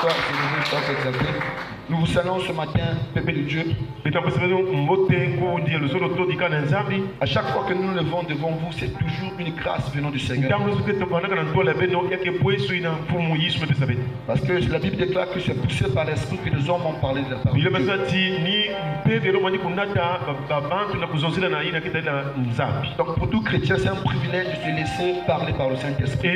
Bonsoir, c'est exalté. Nous vous saluons ce matin, peuple de Dieu. À chaque fois que nous nous levons devant vous, c'est toujours une grâce venant du Seigneur. Parce que la Bible déclare que c'est poussé par l'Esprit que les hommes ont parlé de la parole. Donc pour tout chrétien, c'est un privilège de se laisser parler par le Saint-Esprit.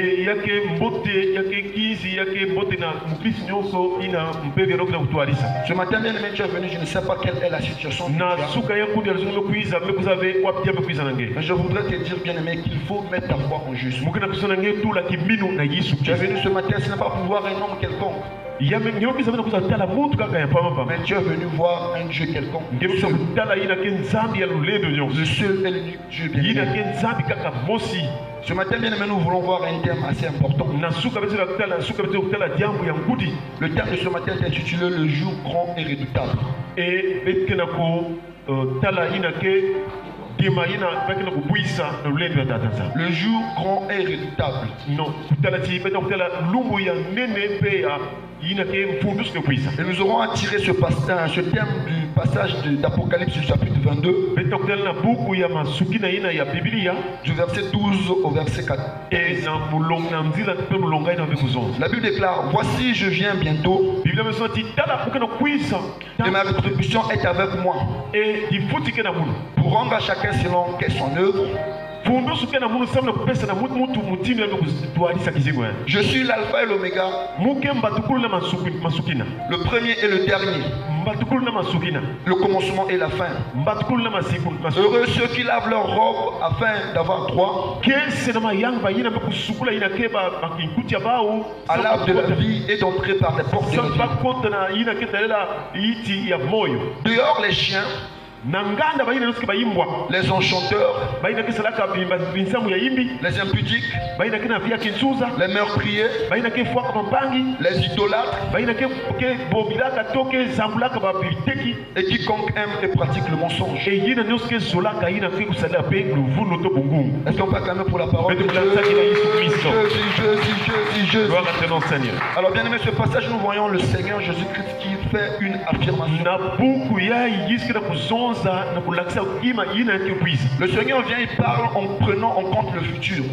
Ce matin, bien aimé, tu es venu, je ne sais pas quelle est la situation. Mais je voudrais te dire, bien aimé, qu'il faut mettre ta foi en Jésus. Tu es venu ce matin, ce n'est pas pour voir un homme quelconque. Mais tu es venu voir un Dieu quelconque. Le seul et l'unique Dieu, bien aimé. Ce matin, bien aimé, nous voulons voir un thème assez important. Le thème de ce matin est intitulé Le jour grand et redoutable. Le jour grand et redoutable. Et nous aurons à tirer ce thème du passage d'Apocalypse chapitre 22, du verset 12 au verset 4. La Bible déclare: Voici, je viens bientôt, et ma rétribution est avec moi, pour rendre à chacun selon son œuvre. Je suis l'alpha et l'oméga, le premier et le dernier, le commencement et la fin. Heureux ceux qui lavent leur robe afin d'avoir droit à l'arbre de la vie et d'entrer par les portes de la vie. Dehors les chiens, les enchanteurs, les impudiques, les meurtriers, les idolâtres, et quiconque aime et pratique le mensonge. Est-ce qu'on peut acclamer pour la parole de Dieu? Alors bien aimé, ce passage, nous voyons le Seigneur Jésus-Christ qui fait une affirmation. Le Seigneur vient et parle en prenant en compte le futur.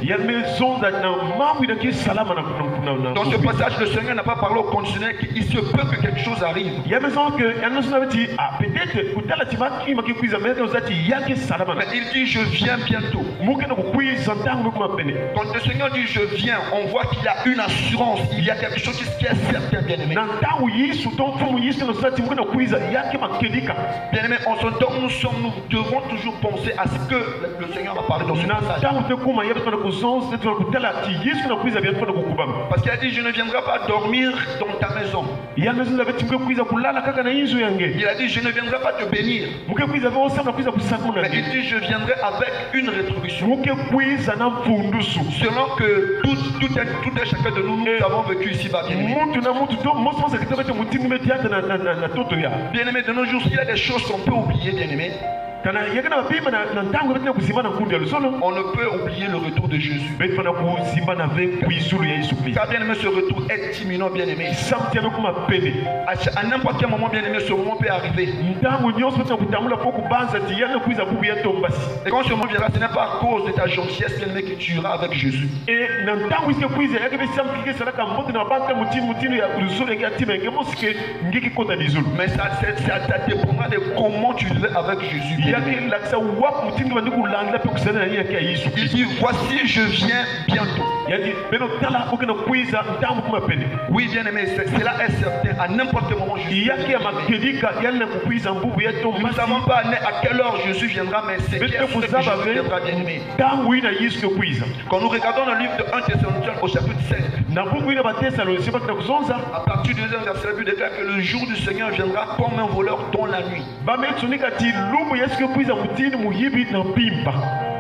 Dans ce passage, le Seigneur n'a pas parlé au conditionnel qu'il se peut que quelque chose arrive. Mais il dit je viens bientôt. Quand le Seigneur dit je viens, on voit qu'il y a une assurance, il y a quelque chose qui est certain, bien aimé. Bien aimé, en ce temps nous devons toujours penser à ce que le Seigneur a parlé dans ce passage. Parce qu'il a dit je ne viendrai pas dormir dans ta maison. Il a dit je ne viendrai pas te bénir. Mais il dit je viendrai avec une rétribution. Selon que tout un chacun de nous avons vécu ici-bas, bien aimé. Bien aimé, de nos jours, il y a des choses qu'on peut oublier, bien aimé. On ne peut oublier le retour de Jésus. Car bien aimé, ce retour est imminent, bien aimé. À n'importe quel moment, bien aimé, ce moment peut arriver. Et quand ce moment viendra, ce n'est pas à cause de ta gentillesse, bien aimé, que tu iras avec Jésus. Mais ça dépendra de comment tu vis avec Jésus. Il dit voici je viens bientôt. Oui bien aimé, cela est certain. À n'importe quel moment Jésus viendra. Nous ne savons pas à quelle heure Jésus viendra, mais c'est que Jésus viendra, bien aimé. Quand nous regardons le livre de 1 Thessaloniciens au chapitre 7, à partir du deuxième verset, la Bible déclare que le jour du Seigneur viendra comme un voleur dans la nuit.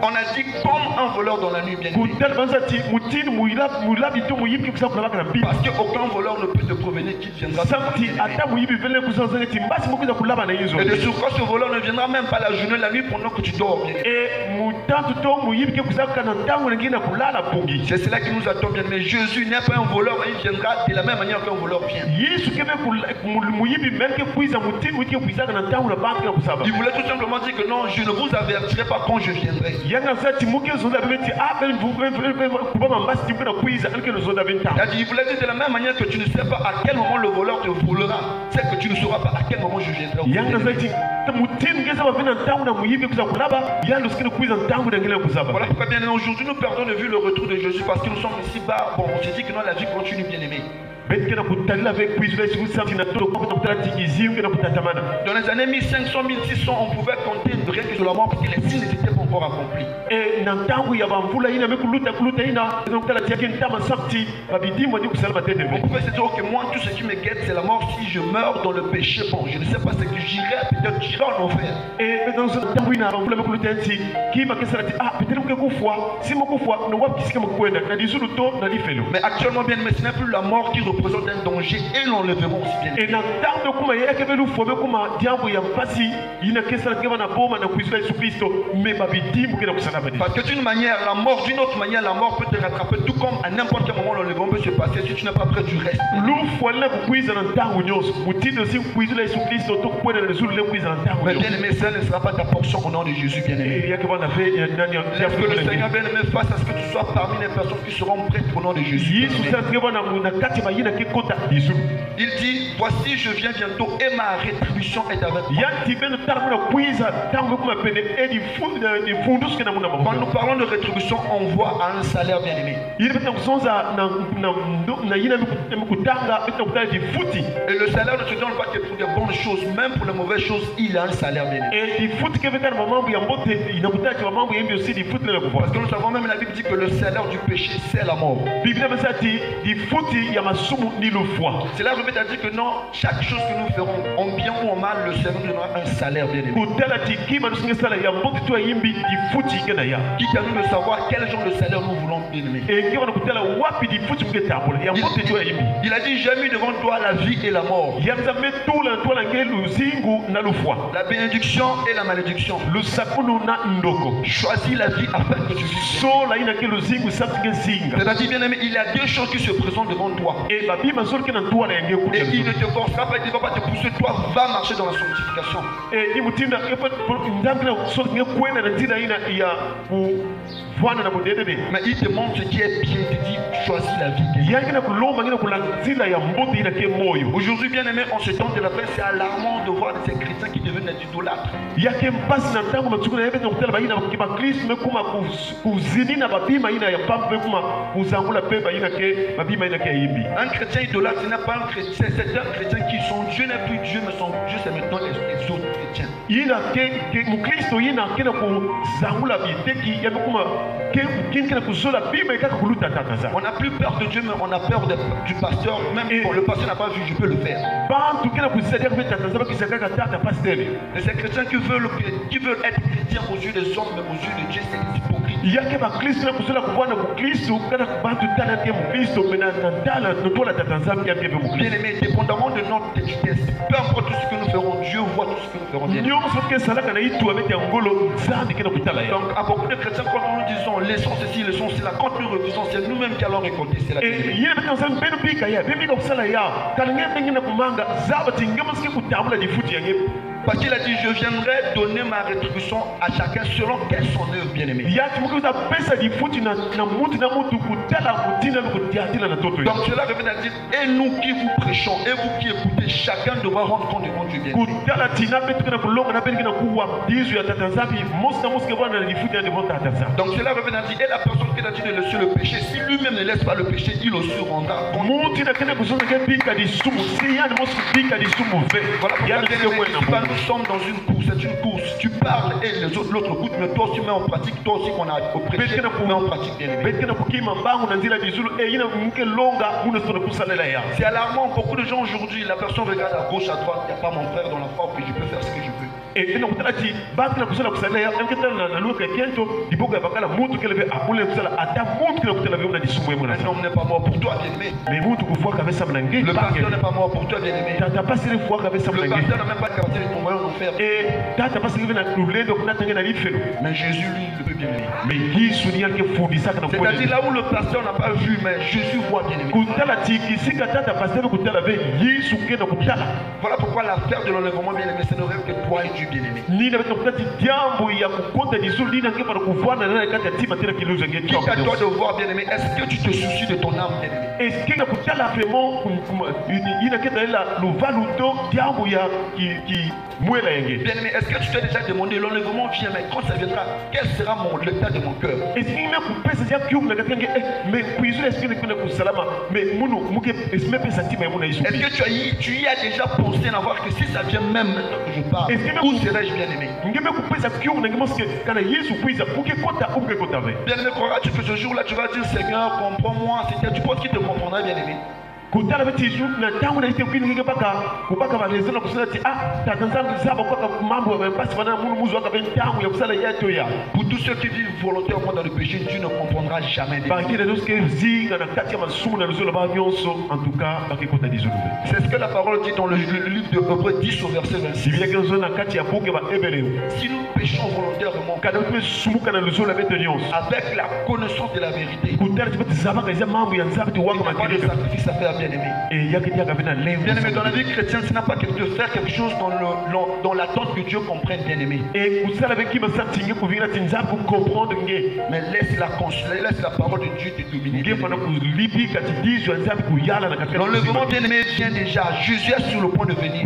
On a dit comme un voleur dans la nuit, bien aimé. Parce qu'aucun voleur ne peut te prévenir qu'il viendra. Et de surcroît, ce voleur ne viendra même pas la journée, la nuit pendant que tu dors, bien aimé. C'est cela qui nous attend, bien aimé. Jésus n'est pas un voleur, mais il viendra de la même manière qu'un voleur vient. Il voulait tout simplement dire que non, je ne vous avertirai pas quand je viendrai. Il voulait dire de la même manière que tu ne sais pas à quel moment le voleur te volera, c'est que tu ne sauras pas à quel moment je viendrai. Voilà pourquoi bien aujourd'hui nous perdons de vue le retour de Jésus parce que nous sommes ici bas. Bon, on s'est dit que non, la vie continue, bien aimé. Dans les années 1500, 1600, on pouvait compter rien que sur la mort parce que les signes n'étaient pas encore accomplis. On pouvait se dire que moi, tout ce qui me guette, c'est la mort. Si je meurs dans le péché, bon, je ne sais pas ce que j'irai, peut-être j'irai en enfer. Mais actuellement, bien aimé, ce n'est plus la mort qui représente un danger et l'enlèvement aussi bien. Parce que d'une manière, la mort, d'une autre manière, la mort peut te rattraper tout comme à n'importe quel moment l'enlèvement peut se passer si tu n'es pas prêt du reste. Mais bien aimé, ça ne sera pas ta portion au nom de Jésus, bien aimé. Laisse que le Seigneur bien aimé fasse à ce que tu sois parmi les personnes qui seront prêtes au nom de Jésus. Il dit, voici je viens bientôt et ma rétribution est avec moi. Quand nous parlons de rétribution, on voit un salaire, bien aimé. Et le salaire ne se donne pas que pour des bonnes choses, même pour les mauvaises choses, il a un salaire, bien aimé. Parce que nous savons même, la Bible dit que le salaire du péché, c'est la mort. Cela revient à dire que non, chaque chose que nous ferons, en bien ou en mal, le Seigneur nous donnera un salaire, bien aimé. Quitte à nous de savoir quel genre de salaire nous voulons, bien aimé. Il a dit, j'ai mis devant toi la vie et la mort, la bénédiction et la malédiction. Choisis la vie afin que tu vives. C'est-à-dire, bien aimé, il y a deux choses qui se présentent devant toi. Et il ne te forcera pas, il ne va pas te pousser. Toi, va marcher dans la sanctification. Mais il te montre ce qui est bien. Il te dit, choisis la vie. Aujourd'hui, bien aimé, en ce temps de la fin, c'est alarmant de voir ces chrétiens qui deviennent des idolâtres. Un chrétien idolâtre, ce n'est pas un chrétien, c'est un chrétien qui son Dieu n'est plus Dieu, mais son Dieu c'est maintenant les autres chrétiens. On n'a plus peur de Dieu, mais on a peur du pasteur. Même quand le pasteur n'a pas vu, je peux le faire. Et ces chrétiens qui veulent être chrétiens aux yeux des hommes, mais aux yeux de Dieu, c'est des hypocrites. Bien aimé, dépendamment de notre vitesse, peu importe tout ce que nous ferons, Dieu voit tout ce que nous ferons. Bien. Donc, à beaucoup de chrétiens, quand nous disons laissons ceci, laissons cela, quand nous refusons, c'est nous-mêmes qui allons récolter cela. Parce qu'il a dit, je viendrai donner ma rétribution à chacun selon quelle son œuvre, bien aimé. Donc cela revient à dire, et nous qui vous prêchons, et vous qui écoutez, chacun devra rendre compte devant Dieu, bien aimé. Donc cela revient à dire, et la personne qui a dit de laisser le péché, si lui-même ne laisse pas le péché, il aussi rendra compte. Voilà pourquoi nous sommes dans une course, c'est une course. Tu parles et les autres l'autre coûte, mais toi aussi mets en pratique, toi aussi qu'on a prêché, mets en pratique, bien aimé. C'est alarmant, beaucoup de gens aujourd'hui, la personne regarde à gauche, à droite, il n'y a pas mon frère dans la foi, puis je peux faire ce que je veux. Et nous avons dit, banque na kusala kusala ya enketa na luka kento diboka bakala mutu keleve akule kusala ata mutu kele kutela vyo na disumwe mona. Non, n'est pas mort pour toi, bien-aimé. Mais mutu kufua kabisa mnange. Le pasteur n'est pas mort pour toi, bien-aimé. Tata pas siri fua kabisa mnange. Le pasteur n'a même pas capté de tomber en enfer. Et tata pas siri na lule donc na tenge na lifelo. Mais Jésus lui il le peut, bien-aimé. Mais Yesu ni yake fundisa kana kwa. C'est-à-dire là où le pasteur n'a pas vu, mais Jésus voit, bien-aimé. Kutala tiki sika tata pasteur kutala ve Yesu kena kutala. Voilà pourquoi l'affaire de l'enlèvement, bien-aimé, c'est ne rêve que toi et Dieu, bien-aimé. Ni na kutati jambo ya kukonta disulu ni na ngepa kuvuana na kati ya tima tena kiluzo ngeti. Qui à toi de voir, bien-aimé, est-ce que tu te soucies de ton âme, bien-aimé? Est-ce que na kutala vraiment ina keta la luvaluto jambo ya ki mwela yenge. Bien-aimé, est-ce que tu t'es déjà demandé l'enlèvement vient, mais quand ça viendra, quel sera l'état de mon cœur? Est-ce qu'il m'a coupé ce diable qui ouvre la katenge mais puis est-ce que ne connaît salama mais munu muke est-ce me senti mais muna isu. Est-ce que tu y as déjà pensé à voir que si ça vient même maintenant que je parle, où serais-je, bien-aimé? Ngeme coupé ça qui ouvre ngemo que kana Yesu kuiza muke kota uke kota ve. Bien-aimé, crois-tu que ce jour-là tu vas dire Seigneur, comprends-moi, tu penses qu'il te comprendra, bien-aimé? Kutala beti jour na tangu na ite kwini ngeke baka kubaka baleza na kusala ti tatanzangu zaba kwa mambo ya basi bana munu muzo aka ben tangu ya kusala yeto ya. Pour tous ceux qui vivent volontairement dans le péché, Dieu ne comprendra jamais. En tout cas, c'est ce que la parole dit dans le livre de Hébreux 10 au verset 26. Si nous péchons volontairement avec la connaissance de la vérité, il n'y a pas de sacrifice à faire, bien-aimé. Bien-aimé, dans la vie chrétienne, ce n'est pas de faire quelque chose dans l'attente que Dieu comprenne, bien-aimé. Mais laisse la parole de Dieu te dominer. L'enlèvement, bien-aimé, vient déjà. Jésus est sur le point de venir.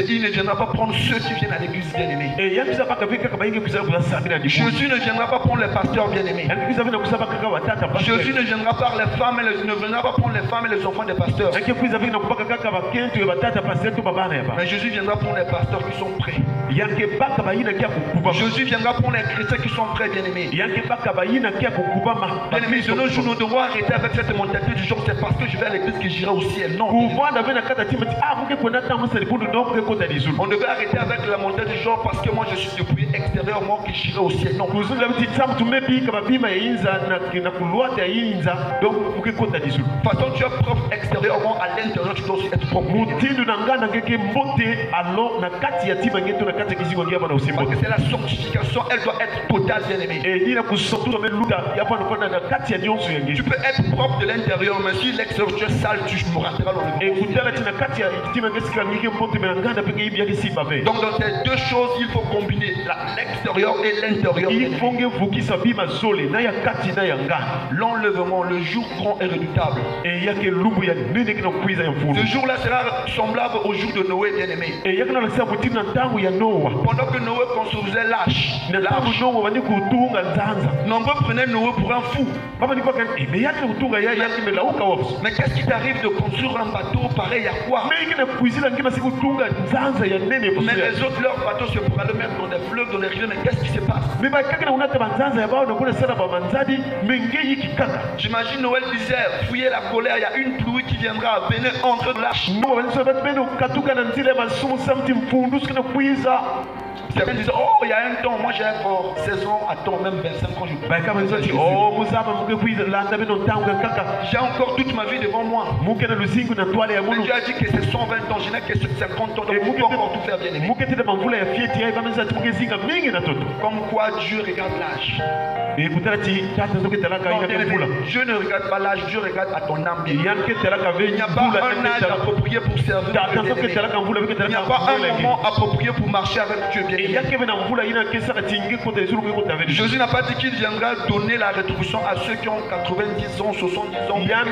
Et il ne viendra pas prendre ceux qui viennent à l'église, bien-aimé. Jésus ne viendra pas prendre les pasteurs, bien-aimés. Jésus ne viendra pas les femmes ne viendra pas prendre les femmes et les enfants des pasteurs. Mais Jésus viendra prendre les pasteurs qui sont prêts. Jésus viendra pour les chrétiens qui sont prêts, bien-aimés. Bien-aimés, de nos jours, nous devons arrêter avec cette mentalité du genre, c'est parce que je vais à l'église que j'irai au ciel. Non. On devait arrêter avec la mentalité du genre, parce que moi je suis depuis extérieurement que j'irai au ciel. Non. De toute façon, tu es propre extérieurement, à l'intérieur, tu dois aussi être propre. Parce que c'est la sanctification, elle doit être totale, bien-aimée. Tu peux être propre de l'intérieur, mais si l'extérieur tu es sale, tu rateras l'enlèvement. Donc dans ces deux choses, il faut combiner l'extérieur et l'intérieur. L'enlèvement, le jour grand et redoutable. Ce jour-là sera semblable au jour de Noé, bien-aimé. Pendant que Noé construisait l'arche, nombreux prenaient Noé pour un fou. Mais qu'est-ce qui t'arrive de construire un bateau pareil à quoi? Mais les autres, leurs bateaux se promènent même dans des fleuves, dans les rivières. Mais qu'est-ce qui se passe? J'imagine Noël disait, fouillez la colère, il y a une pluie qui viendra, venez entrer dans l'arche. Certains disent, oh, il y a un temps, moi j'ai encore 16 ans, attends, même 25 ans, j'ai encore toute ma vie devant moi. Dieu a dit que c'est 120 ans, je n'ai que 50 ans, donc on peut encore tout faire, bien aimé. Comme quoi Dieu regarde l'âge. Dieu ne regarde pas l'âge, Dieu regarde à ton âme. Il n'y a pas un âge approprié pour servir. Il n'y a pas un moment approprié pour marcher avec Dieu, bien aimé. Jésus n'a pas dit qu'il viendra donner la rétribution à ceux qui ont 90 ans, 70 ans. Mais à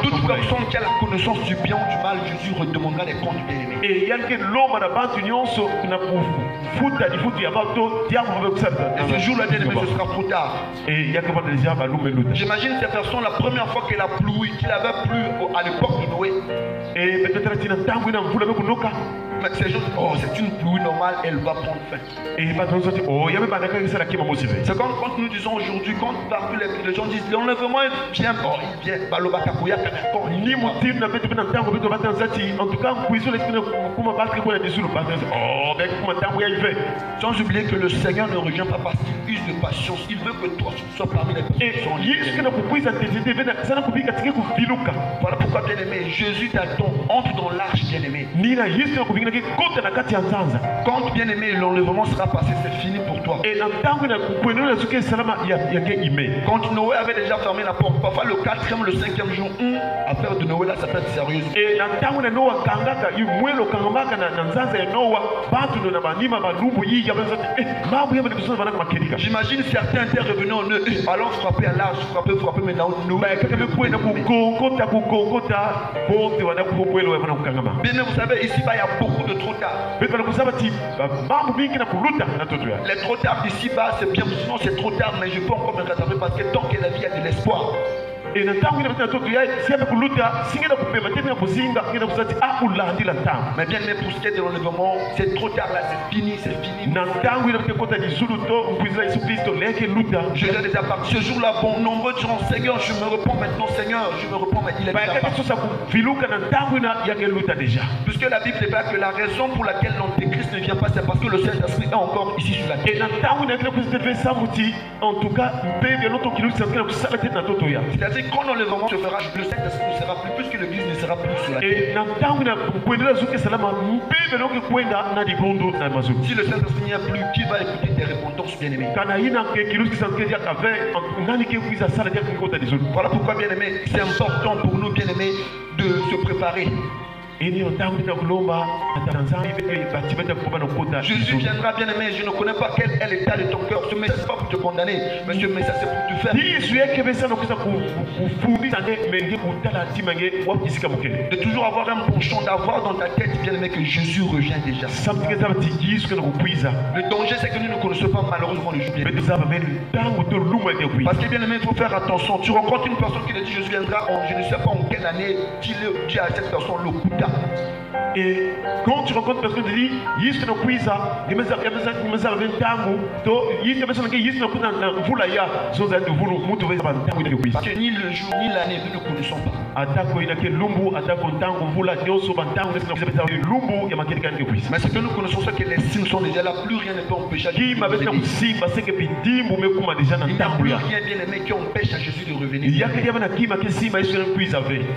toute personne qui a la connaissance du bien ou du mal, Jésus redemandera les comptes, bien aimé. Et ce jour-là, bien aimé, ce sera trop tard. J'imagine cette personne, la première fois qu'il a plu, qu'il avait plu à l'époque de Noé. Mais ces gens, oh, c'est une pluie normale, elle va prendre fin. C'est comme quand nous disons aujourd'hui, quand partout les gens disent l'enlèvement vient, oh, il vient, Balobakakuya, quand il sans oublier que le Seigneur ne revient pas parce qu'il use de patience. Il veut que toi tu sois parmi les personnes. Voilà pourquoi, bien aimé, Jésus t'attend. Entre dans l'arche, bien aimé. Quand, bien aimé, l'enlèvement sera passé, c'est fini pour toi. Quand Noé avait déjà fermé la porte, parfois le 4e, le 5e jour, affaire de Noé là, ça peut être sérieuse. J'imagine certains intervenants en eux, allons frapper à l'arche, frapper maintenant Noé. Bien, vous savez, ici, il y a beaucoup de trop tard. Les trop tard d'ici-bas, c'est bien, sinon c'est trop tard, mais je peux encore me rattraper parce que tant que la vie, il y a de l'espoir. Mais bien pour ce qui est de l'enlèvement, c'est trop tard là, c'est fini, c'est fini. Je l'ai déjà parlé. Ce jour-là, bon, nombreux diront, Seigneur, je me repens maintenant, Seigneur, je me repens, mais il est déjà. Puisque la Bible déclare que la raison pour laquelle l'antéchrist ne vient pas, c'est parce que le Saint-Esprit est encore ici sur la terre. En tout cas, c'est-à-dire quand l'enlèvement se fera, le Saint-Esprit ne sera plus, puisque l'Église ne sera plus sur la terre. Si le Saint-Esprit n'y a plus, qui va écouter tes repentances, bien-aimés? Voilà pourquoi, bien-aimés, c'est important pour nous, bien-aimés, de se préparer. Jésus viendra, bien aimé. Je ne connais pas quel est l'état de ton cœur. Ce message n'est pas pour te condamner, mais ce message c'est pour te faire. De toujours avoir un penchant, d'avoir dans ta tête, bien aimé, que Jésus revient déjà. Le danger, c'est que nous ne connaissons pas malheureusement le jour bien. Parce que, bien aimé, il faut faire attention. Tu rencontres une personne qui te dit Jésus viendra en je ne sais pas en quelle année. Tu dis à cette personne le coup. Et quand tu rencontres personne qui dit parce que ni le jour ni l'année nous ne connaissons pas. Mais ce que nous connaissons, c'est que les signes sont déjà là, plus rien ne peut empêcher Jésus de revenir. Il n'y a plus rien, bien aimé, qui empêche à Jésus de revenir.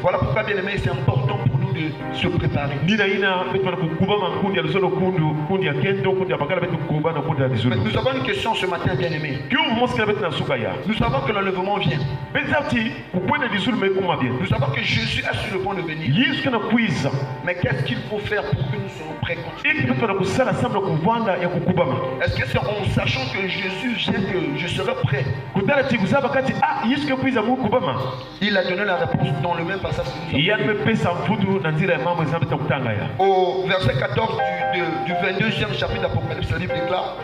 Voilà pourquoi, bien aimé, c'est important pour nous de se préparer. Mais nous avons une question ce matin, bien aimé. Nous savons que l'enlèvement vient. Nous savons que Jésus est sur le point de venir. Mais qu'est-ce qu'il faut faire pour que nous soyons prêts? Est-ce que c'est en sachant que Jésus vient que je serai prêt? Il a donné la réponse dans le même passage que nous avons. Au verset 14 du 22e chapitre d'Apocalypse, la Bible déclare: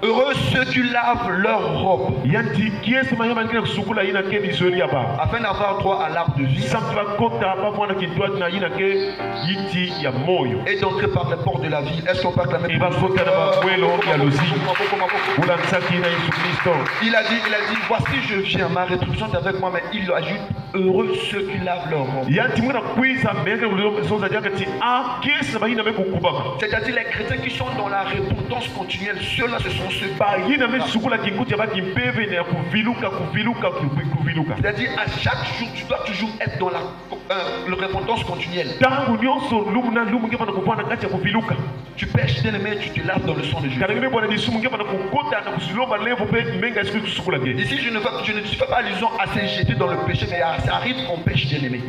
heureux ceux qui lavent leurs robes afin d'avoir droit à l'arbre de vie et d'entrer par les portes de la ville. Est-ce qu'on peut acclamer? Il a dit, voici je viens, ma rétribution est avec moi, mais il ajoute: heureux ceux qui lavent leurs robes. C'est-à-dire les chrétiens qui sont dans la repentance continuelle, ceux-là ce sont ceux. C'est-à-dire à chaque jour tu dois toujours être dans la repentance continuelle. Tu pêches, bien aimé, tu te laves dans le sang de Jésus. Ici je ne fais pas allusion à se jeter dans le péché, mais ça arrive qu'on pêche, bien aimé.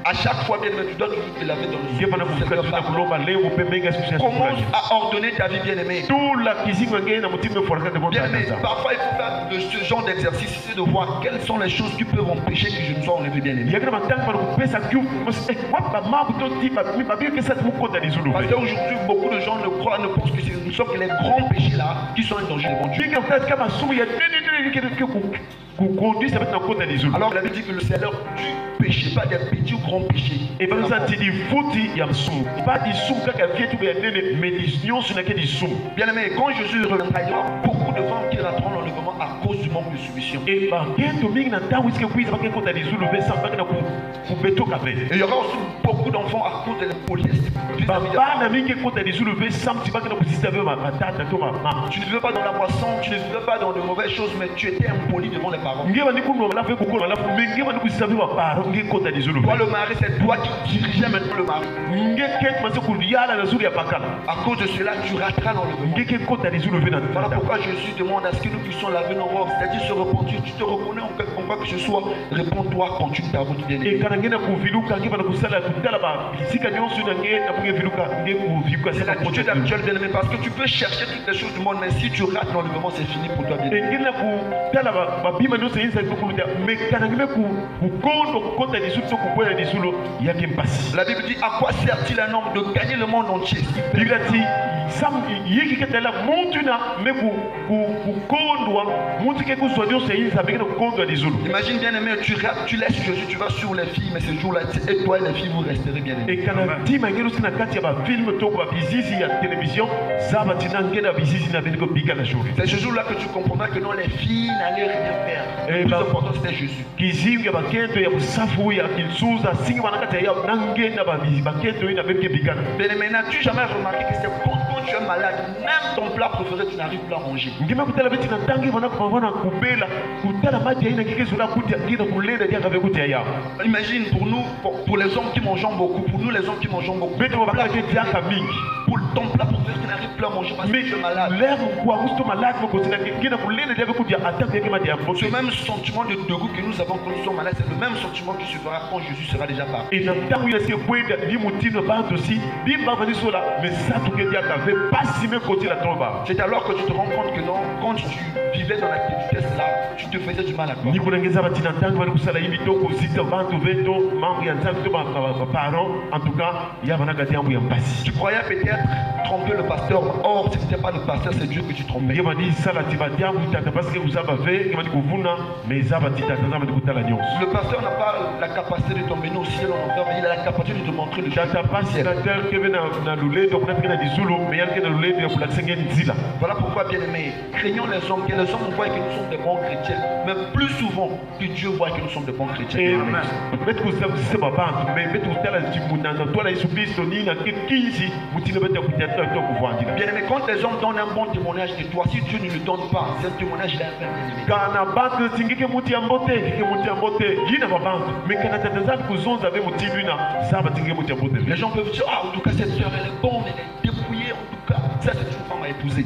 À chaque fois, bien aimé, tu dois toujours te laver dans le sang. Commence à ordonner ta vie, bien aimé. Bien aimé, parfois il faut faire de ce genre d'exercice, c'est de voir quelles sont les choses qui peuvent empêcher que je ne sois enlevé, bien aimé. Parce qu'aujourd'hui, beaucoup de gens ne pensent que ce sont les grands péchés là qui sont un danger devant Dieu. conduire ça va être en compte des autres. Alors il avait dit que c'est l'heure du péché, pas des petits ou grands péchés. Et bien ça dit fouti y a soum. Pas du soum quand vient tout bien mais disons ce n'est que du soum. Bien aimé, quand Jésus reviendra, il y aura beaucoup de femmes qui rateront l'enlèvement à cause du manque de soumission. Et bah quand domingue dans temps où est-ce que vous avez compte des autres lever ça va que vous béto café. Et il y aura aussi beaucoup d'enfants à cause de la police. Bah pas n'ami qui compte des autres lever ça tu vas que vous système ma tante toi ma. Tu ne vivais pas dans la boisson, tu ne vivais pas dans de mauvaises choses, mais tu étais impoli devant les parents. Toi le mari, c'est toi qui dirigeais maintenant le mari. À cause de cela, tu rateras l'enlèvement. Voilà pourquoi Jésus demande à ce que nous puissions laver nos robes, c'est-à-dire se repentir. Tu te reconnais en quelque part que ce soit, réponds-toi, continue ta route bien aimée. C'est l'attitude actuelle bien aimée parce que tu peux chercher toutes les choses du monde, mais si tu rates l'enlèvement, c'est fini pour toi bien aimé. La Bible dit à quoi sert-il un homme de gagner le monde entier? Imagine bien aimé, tu laisses Jésus, tu vas sur les filles, mais ce jour-là, et toi et les filles, vous resterez bien aimés. C'est ce jour-là que tu comprendras que non, les filles n'allaient rien faire. Le plus important, c'était Jésus. Bien aimé, n'as-tu jamais remarqué que c'est quand tu es malade, même ton plat préféré, tu n'arrives plus à manger? Imagine pour nous, pour les hommes qui mangent beaucoup, pour nous les hommes qui mangeons beaucoup, pour ton plat préféré, tu n'arrives plus à manger parce que tu es malade. Ce même sentiment de goût que nous avons quand nous sommes malades, c'est le même sentiment qui se fera quand Jésus sera déjà parti. C'est alors que tu te rends compte que non, quand tu vivais dans l'activité là, tu te faisais du mal à toi. En tout cas, tu croyais peut-être tromper le pasteur. Or, ce n'était pas le pasteur, c'est Dieu que tu trompais. Le pasteur n'a pas la capacité de t'emmener au ciel en enfer, mais il a la capacité de te montrer le ciel. Voilà pourquoi, bien aimé, craignons les hommes, que les hommes voient que nous sommes des bons chrétiens, mais plus souvent que Dieu voit que nous sommes des bons chrétiens. Bien aimé, quand les hommes donnent un bon témoignage de toi, si Dieu ne le donne pas, c'est un témoignage d'un bien aimé. Les gens peuvent dire, ah, en tout cas, cette soeur, elle est bonne, elle est dépouillée, en tout cas, ça c'est une femme à épouser.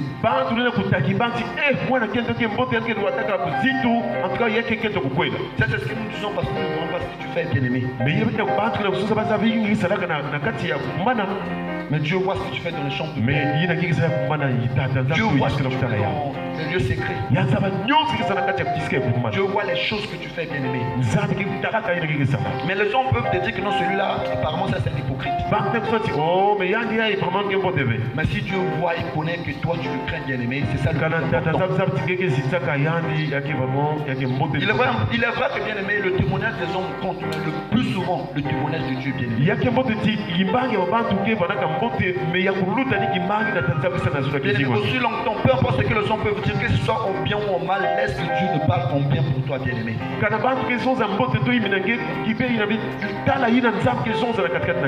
Ça c'est ce que nous disons parce que nous ne voyons pas ce que tu fais, bien aimé. Mais Dieu voit ce que tu fais dans les chambres. Dieu voit ce que tu fais dans les lieux secrets. Dieu voit les choses que tu fais, bien aimé. Mais les gens peuvent te dire que non, celui-là, apparemment, ça c'est un hypocrite. Mais si Dieu voit et connaît que toi tu le crains, bien aimé, c'est ça le plus important. Il est vrai que, bien aimé, le témoignage des hommes compte, mais le plus souvent le témoignage de Dieu, bien aimé. Bien aimé, aussi longtemps, peu importe ce que les gens peuvent dire, que ce soit en bien ou en mal, laisse que Dieu ne parle en bien pour toi, bien aimé.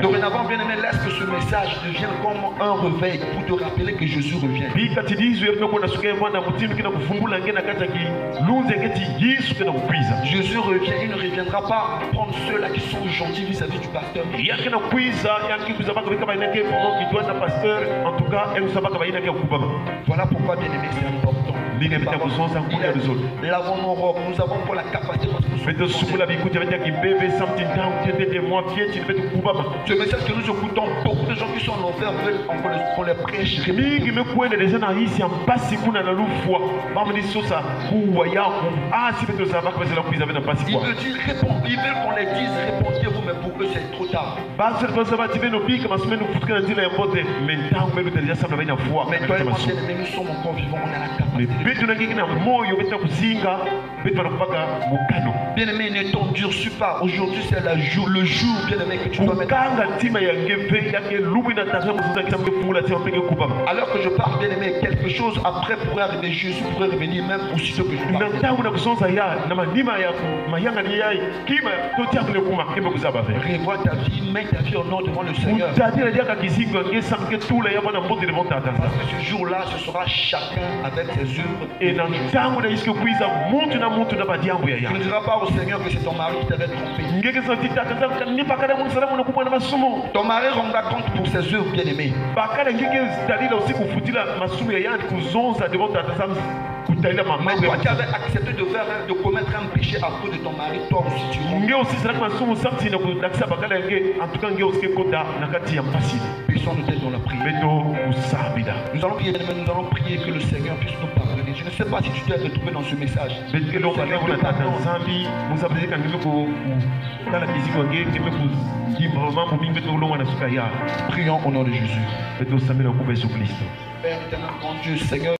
Dorénavant, bien aimé, laisse que ce message devienne comme un réveil pour te rappeler que Jésus revient. Jésus revient, il ne reviendra pas prendre ceux-là qui sont gentils vis-à-vis du pasteur. Voilà pourquoi, bien aimé, c'est important. Lavons nos robes, nous avons pour la capacité parce que ce message que nous écoutons, beaucoup de gens qui sont en enfer veulent qu'on les prêche. Ils veulent qu'on les dise, répondez-vous, mais pour eux c'est trop tard. Mais toi et moi, bien-aimé, nous sommes encore vivants, on a la capacité. Bien-aimé, ne t'endurcis pas. Aujourd'hui, c'est le jour, bien-aimé, que tu dois mettre. Alors que je parle, bien-aimé, quelque chose après pourrait arriver. Jésus pourrait revenir même aussitôt que je parle. Revois ta vie, mets ta vie au nom devant le Seigneur. Parce que ce jour-là, ce sera chacun avec ses œuvres. Et tu ne diras pas au Seigneur que c'est ton mari qui t'avait trompé. Ton mari rendra compte pour ses œuvres, bien-aimé. Mais toi qui avais accepté de commettre un péché à cause de ton mari, toi aussi tu rentres. Baissons nos têtes dans la prière. Nous allons prier que le Seigneur puisse nous pardonner. Je ne sais pas si tu t'es retrouvé dans ce message. Prions au nom de Jésus. Père éternel, grand Dieu, Seigneur.